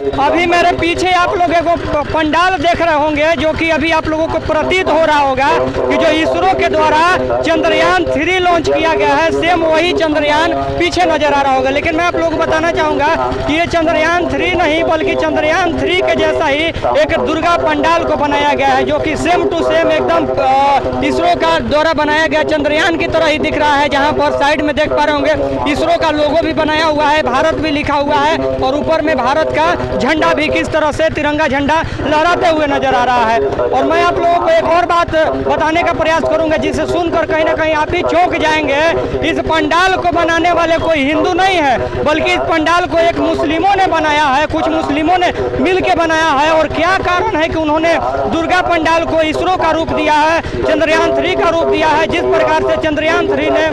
अभी मेरे पीछे आप लोग एक पंडाल देख रहे होंगे जो कि अभी आप लोगों को प्रतीत हो रहा होगा कि जो इसरो के द्वारा चंद्रयान 3 लॉन्च किया गया है, सेम वही चंद्रयान पीछे नजर आ रहा होगा। लेकिन मैं आप लोगों को बताना चाहूँगा कि ये चंद्रयान 3 नहीं बल्कि चंद्रयान 3 के जैसा ही एक दुर्गा पंडाल को बनाया गया है, जो कि सेम टू सेम एकदम इसरो का द्वारा बनाया गया चंद्रयान की तरह ही दिख रहा है। जहाँ पर साइड में देख पा रहे होंगे इसरो का लोगो भी बनाया हुआ है, भारत भी लिखा हुआ है और ऊपर में भारत का झंडा भी किस तरह से तिरंगा झंडा लहराते हुए नजर आ रहा है। और मैं आप लोगों को एक और बात बताने का प्रयास करूंगा जिसे सुनकर कहीं ना कहीं आप ही चौंक जाएंगे। इस पंडाल को बनाने वाले कोई हिंदू नहीं है बल्कि इस पंडाल को एक मुस्लिमों ने बनाया है, कुछ मुस्लिमों ने मिल के बनाया है। और क्या कारण है कि उन्होंने दुर्गा पंडाल को इसरो का रूप दिया है, चंद्रयान 3 का रूप दिया है। जिस प्रकार से चंद्रयान 3 ने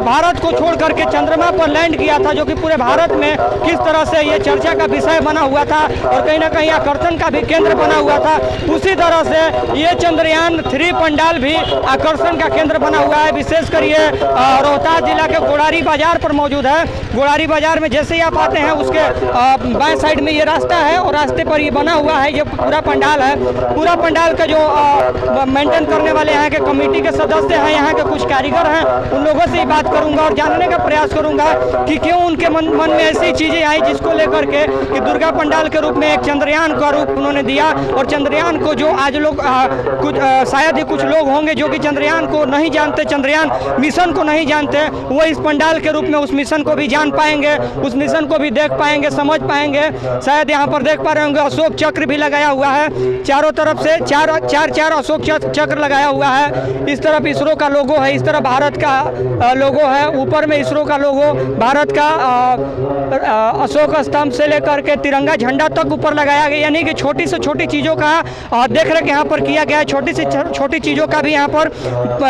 भारत को छोड़ करके चंद्रमा पर लैंड किया था, जो कि पूरे भारत में किस तरह से ये चर्चा का विषय बना हुआ था और कहीं ना कहीं आकर्षण का भी केंद्र बना हुआ था, उसी तरह से ये चंद्रयान 3 पंडाल भी आकर्षण का केंद्र बना हुआ है। विशेषकर ये रोहतास जिला के गोड़ारी बाजार पर मौजूद है। गोड़ारी बाजार में जैसे ही आप आते हैं उसके बाएं साइड में ये रास्ता है और रास्ते पर ये बना हुआ है, ये पूरा पंडाल है। पूरा पंडाल का जो मेंटेन करने वाले यहाँ के कमेटी के सदस्य हैं, यहाँ के कुछ कारीगर हैं, उन लोगों से ही बात करूंगा और जानने का प्रयास करूंगा कि क्यों उनके मन में ऐसी चीजें आई जिसको लेकर के कि दुर्गा पंडाल के रूप में एक चंद्रयान का रूप उन्होंने दिया। और चंद्रयान को जो आज लोग कुछ शायद ही कुछ लोग होंगे जो कि चंद्रयान को नहीं जानते, चंद्रयान मिशन को नहीं जानते, वो इस पंडाल के रूप में उस मिशन को भी जान पाएंगे, उस मिशन को भी देख पाएंगे, समझ पाएंगे। शायद यहाँ पर देख पा रहे होंगे अशोक चक्र भी लगाया हुआ है, चारों तरफ से चार अशोक चक्र लगाया हुआ है। इस तरफ इसरो का लोगो है, इस तरफ भारत का लोगो है, ऊपर में इसरो का लोगो, भारत का अशोक स्तंभ से लेकर के तिरंगा झंडा तक ऊपर लगाया गया। यानी कि छोटी से छोटी चीज़ों का देख रेख यहाँ पर किया गया है, छोटी से छोटी चीज़ों का भी यहाँ पर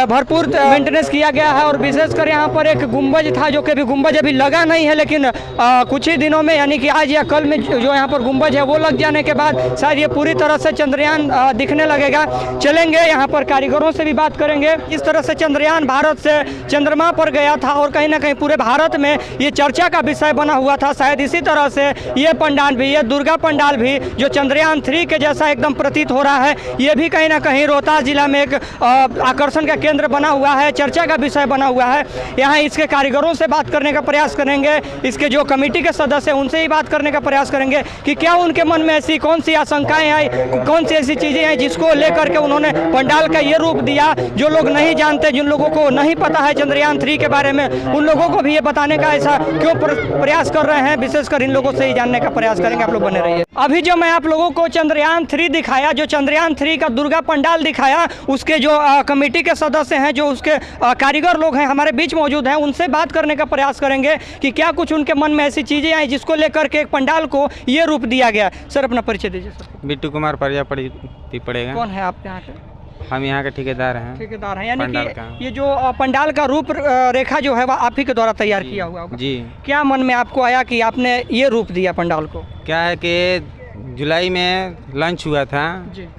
भरपूर मेंटेनेंस किया गया है। और विशेषकर यहाँ पर एक गुंबज था जो कि अभी गुंबज अभी लगा नहीं है, लेकिन कुछ ही दिनों में यानी कि आज या कल में जो यहाँ पर गुंबज है वो लग जाने के बाद शायद ये पूरी तरह से चंद्रयान दिखने लगेगा। चलेंगे यहाँ पर कारीगरों से भी बात करेंगे। इस तरह से चंद्रयान भारत से चंद्रमा पर गया था और कहीं ना कहीं पूरे भारत में ये चर्चा का विषय बना हुआ था। शायद इसी तरह से ये पंडाल भी, ये दुर्गा पंडाल भी जो चंद्रयान 3 के जैसा एकदम प्रतीत हो रहा है, ये भी कहीं ना कहीं रोहतास जिला में एक आकर्षण का केंद्र बना हुआ है, चर्चा का विषय बना हुआ है। यहाँ इसके कारीगरों से बात करने का प्रयास करेंगे, इसके जो कमेटी के सदस्य हैं उनसे ही बात करने का प्रयास करेंगे कि क्या उनके मन में ऐसी कौन सी आशंकाएं आई, कौन सी ऐसी चीज़ें हैं जिसको लेकर के उन्होंने पंडाल का ये रूप दिया। जो लोग नहीं जानते, जिन लोगों को नहीं पता है चंद्रयान 3 के बारे में, उन लोगों को भी ये बताने का ऐसा क्यों प्रयास कर रहे हैं, विशेषकर इन लोगों से ही जानने का प्रयास करेंगे। आप लोग बने रहिए। अभी जो मैं आप लोगों को चंद्रयान 3 दिखाया, जो चंद्रयान 3 का दुर्गा पंडाल दिखाया, उसके जो कमेटी के सदस्य हैं, जो उसके कारीगर लोग हैं हमारे बीच मौजूद हैं, उनसे बात करने का प्रयास करेंगे कि क्या कुछ उनके मन में ऐसी चीज़ें आई जिसको लेकर के एक पंडाल को ये रूप दिया गया। सर अपना परिचय दीजिए। सर बिट्टू कुमार प्रजापति पड़ेगा। कौन है आप यहाँ के? हम यहाँ के ठेकेदार हैं। ठेकेदार हैं, यानी कि ये जो पंडाल का रूप रेखा जो है वह आप ही के द्वारा तैयार किया हुआ होगा। जी। क्या मन में आपको आया कि आपने ये रूप दिया पंडाल को? क्या है कि जुलाई में लॉन्च हुआ था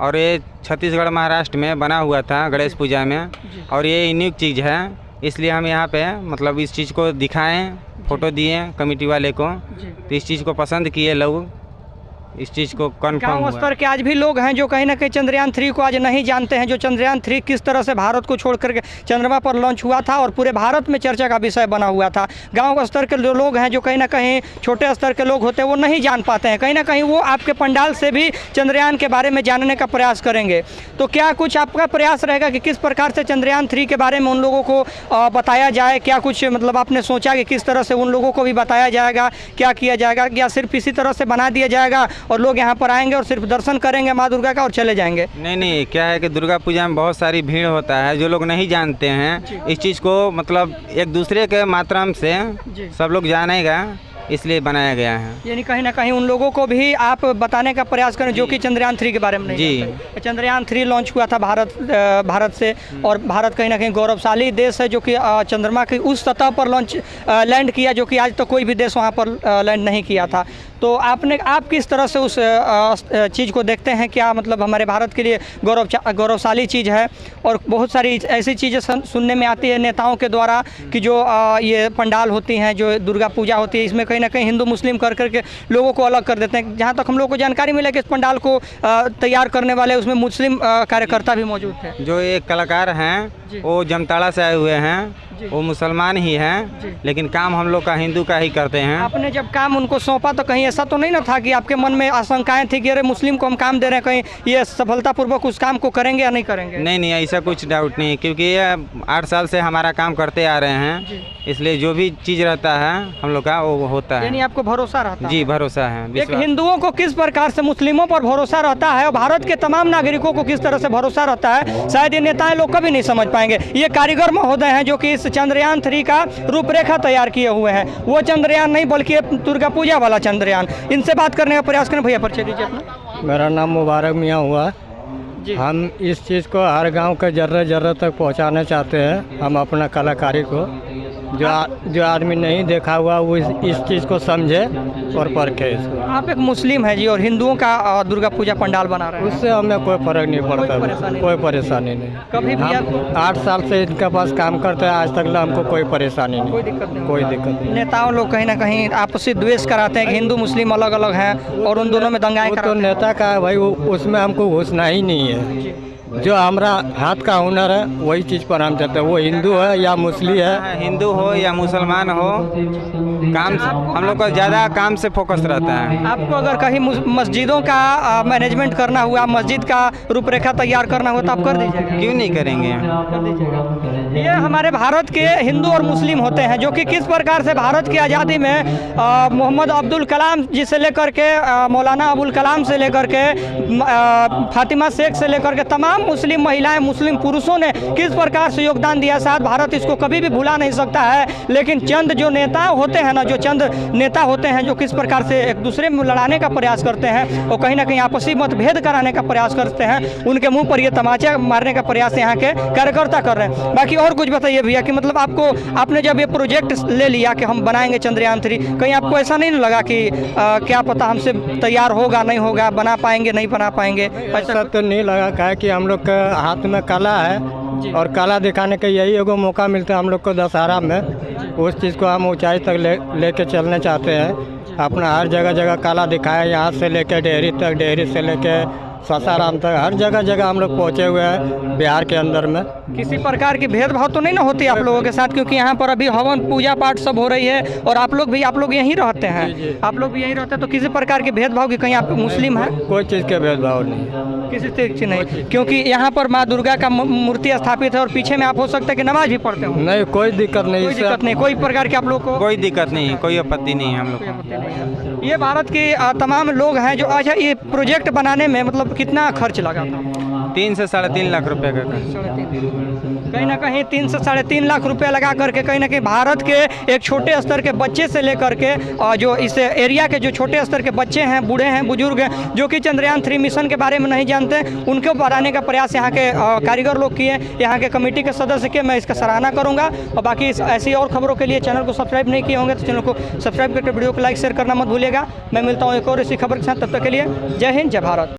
और ये छत्तीसगढ़ महाराष्ट्र में बना हुआ था गणेश पूजा में, और ये यूनिक चीज़ है, इसलिए हम यहाँ पे मतलब इस चीज़ को दिखाएं, फोटो दिए कमेटी वाले को, तो इस चीज़ को पसंद किए लोग, इस चीज़ को कन्फर्म हुआ। स्तर के आज भी लोग हैं जो कहीं ना कहीं चंद्रयान 3 को आज नहीं जानते हैं, जो चंद्रयान 3 किस तरह से भारत को छोड़ करके चंद्रमा पर लॉन्च हुआ था और पूरे भारत में चर्चा का विषय बना हुआ था। गांव स्तर के जो लोग हैं, जो कहीं ना कहीं छोटे स्तर के लोग होते हैं, वो नहीं जान पाते हैं। कहीं ना कहीं वो आपके पंडाल से भी चंद्रयान के बारे में जानने का प्रयास करेंगे। तो क्या कुछ आपका प्रयास रहेगा कि किस प्रकार से चंद्रयान 3 के बारे में उन लोगों को बताया जाए? क्या कुछ मतलब आपने सोचा कि किस तरह से उन लोगों को भी बताया जाएगा, क्या किया जाएगा, या सिर्फ इसी तरह से बना दिया जाएगा और लोग यहाँ पर आएंगे और सिर्फ दर्शन करेंगे माँ दुर्गा का और चले जाएंगे? नहीं, क्या है कि दुर्गा पूजा में बहुत सारी भीड़ होता है, जो लोग नहीं जानते हैं इस चीज़ को, मतलब एक दूसरे के माध्यम से सब लोग जानेगा, इसलिए बनाया गया है। यानी कहीं ना कहीं उन लोगों को भी आप बताने का प्रयास करें जो कि चंद्रयान 3 के बारे में नहीं जानते। चंद्रयान 3 लॉन्च हुआ था भारत से, और भारत कहीं ना कहीं गौरवशाली देश है जो कि चंद्रमा की उस सतह पर लैंड किया जो कि आज तक कोई भी देश वहाँ पर लैंड नहीं किया था। तो आप किस तरह से उस चीज़ को देखते हैं? क्या मतलब हमारे भारत के लिए गौरवशाली चीज़ है? और बहुत सारी ऐसी चीज़ें सुनने में आती है नेताओं के द्वारा कि जो ये पंडाल होती हैं, जो दुर्गा पूजा होती है, इसमें कहीं ना कहीं हिंदू मुस्लिम कर करके लोगों को अलग कर देते हैं। जहाँ तक हम लोग को जानकारी मिला कि इस पंडाल को तैयार करने वाले उसमें मुस्लिम कार्यकर्ता भी मौजूद थे। जो एक कलाकार हैं वो जामताड़ा से आए हुए हैं, वो मुसलमान ही हैं, लेकिन काम हम लोग का हिंदू का ही करते हैं। आपने जब काम उनको सौंपा तो कहीं ऐसा तो नहीं ना था कि आपके मन में आशंकाएं थी कि अरे मुस्लिम को हम काम दे रहे हैं, कहीं ये सफलतापूर्वक उस काम को करेंगे या नहीं करेंगे? नहीं, ऐसा कुछ डाउट नहीं, क्योंकि ये 8 साल से हमारा काम करते आ रहे हैं, इसलिए जो भी चीज़ रहता है हम लोग का वो होता है। यानी आपको भरोसा रहता है? जी, भरोसा है। एक हिंदुओं को किस प्रकार से मुस्लिमों पर भरोसा रहता है और भारत के तमाम नागरिकों को किस तरह से भरोसा रहता है, शायद ये नेताएं लोग कभी नहीं समझ पाएंगे। ये कारीगर महोदय हैं जो कि इस चंद्रयान 3 का रूपरेखा तैयार किए हुए हैं। वो चंद्रयान नहीं बल्कि दुर्गा पूजा वाला चंद्रयान। इनसे बात करने का प्रयास करें। भैया परिचय दीजिए अपना। मेरा नाम मुबारक मियाँ हुआ। हम इस चीज़ को हर गांव के जर्रे तक पहुंचाना चाहते हैं। हम अपना कलाकारी को जो आदमी नहीं देखा हुआ वो इस चीज़ को समझे और परखे इसको। आप एक मुस्लिम है जी और हिंदुओं का दुर्गा पूजा पंडाल बना रहे हैं, उससे हमें कोई फर्क नहीं पड़ता, कोई परेशानी नहीं। कभी भी हम 8 साल से इनके पास काम करते हैं, आज तक हमको कोई परेशानी नहीं, कोई दिक्कत नहीं। नेताओं लोग कहीं ना कहीं आपसी द्वेष कराते हैं कि हिंदू मुस्लिम अलग अलग हैं और उन दोनों में दंगाएं कराते हैं। तो नेता का भाई उसमें हमको घुसना ही नहीं है। जो हमारा हाथ का हुनर है वही चीज़ पर हम चाहते हैं। वो हिंदू है या मुस्लिम है, हिंदू हो या मुसलमान हो, काम हम लोग का ज़्यादा काम से फोकस रहता है। आपको अगर कहीं मस्जिदों का मैनेजमेंट करना हुआ, मस्जिद का रूपरेखा तैयार करना हुआ तो आप कर दीजिएगा? क्यों नहीं करेंगे? कर दीजिएगा। ये हमारे भारत के हिंदू और मुस्लिम होते हैं जो कि किस प्रकार से भारत की आज़ादी में मोहम्मद अब्दुल कलाम जी से लेकर के मौलाना अबुल कलाम से लेकर के फातिमा शेख से लेकर के तमाम मुस्लिम महिलाएं, मुस्लिम पुरुषों ने किस प्रकार से योगदान दिया, शायद भारत इसको कभी भी भुला नहीं सकता है। लेकिन चंद जो नेता होते हैं ना, जो चंद नेता होते हैं जो किस प्रकार से एक दूसरे में लड़ाने का प्रयास करते हैं और कहीं ना कहीं आपसी मतभेद कराने का प्रयास करते हैं, उनके मुंह पर ये तमाचा मारने का प्रयास यहाँ के कार्यकर्ता कर रहे हैं। बाकी और कुछ बताइए भैया कि मतलब आपने जब ये प्रोजेक्ट ले लिया कि हम बनाएंगे चंद्रयान 3, कहीं आपको ऐसा नहीं लगा कि क्या पता हमसे तैयार होगा नहीं होगा, बना पाएंगे नहीं बना पाएंगे? ऐसा तो नहीं लगा। क्या कि हम लोग के हाथ में कला है और कला दिखाने का यही एगो मौका मिलता है हम लोग को दशहरा में। उस चीज़ को हम ऊंचाई तक लेके चलना चाहते हैं। अपना हर जगह कला दिखाए, यहाँ से लेके डेहरी तक, डेहरी से लेके सासाराम तक, हर जगह हम लोग पहुँचे हुए हैं बिहार के अंदर में। किसी प्रकार की भेदभाव तो नहीं ना होती आप लोगों के साथ? क्योंकि यहाँ पर अभी हवन पूजा पाठ सब हो रही है और आप लोग यहीं रहते हैं, आप लोग भी यहीं रहते हैं, तो किसी प्रकार के भेदभाव की कहीं आप मुस्लिम हैं? कोई चीज़ के भेदभाव नहीं, किसी चीज़ की नहीं, क्योंकि यहाँ पर माँ दुर्गा का मूर्ति स्थापित है और पीछे में आप हो सकता है कि नमाज भी पढ़ते हो? नहीं, कोई दिक्कत नहीं, कोई दिक्कत नहीं, कोई प्रकार के आप लोग को कोई दिक्कत नहीं, कोई आपत्ति नहीं है हम लोग। ये भारत के तमाम लोग हैं जो अच्छा ये प्रोजेक्ट बनाने में मतलब कितना खर्च लगा था? 3 से 3.5 लाख रुपए का कहीं ना कहीं 3 से 3.5 लाख रुपए लगा करके कहीं ना कहीं भारत के एक छोटे स्तर के बच्चे से लेकर के जो इस एरिया के जो छोटे स्तर के बच्चे हैं, बूढ़े हैं, बुजुर्ग हैं, जो कि चंद्रयान 3 मिशन के बारे में नहीं जानते, उनको बढ़ाने का प्रयास यहाँ के कारीगर लोग किए, यहाँ के कमेटी के सदस्य के। मैं इसका सराहना करूँगा और बाकी ऐसी और खबरों के लिए चैनल को सब्सक्राइब नहीं किए होंगे तो चैनल को सब्सक्राइब करके वीडियो को लाइक शेयर करना मत भूलिएगा। मैं मिलता हूँ एक और इसी खबर के साथ, तब तक के लिए जय हिंद, जय भारत।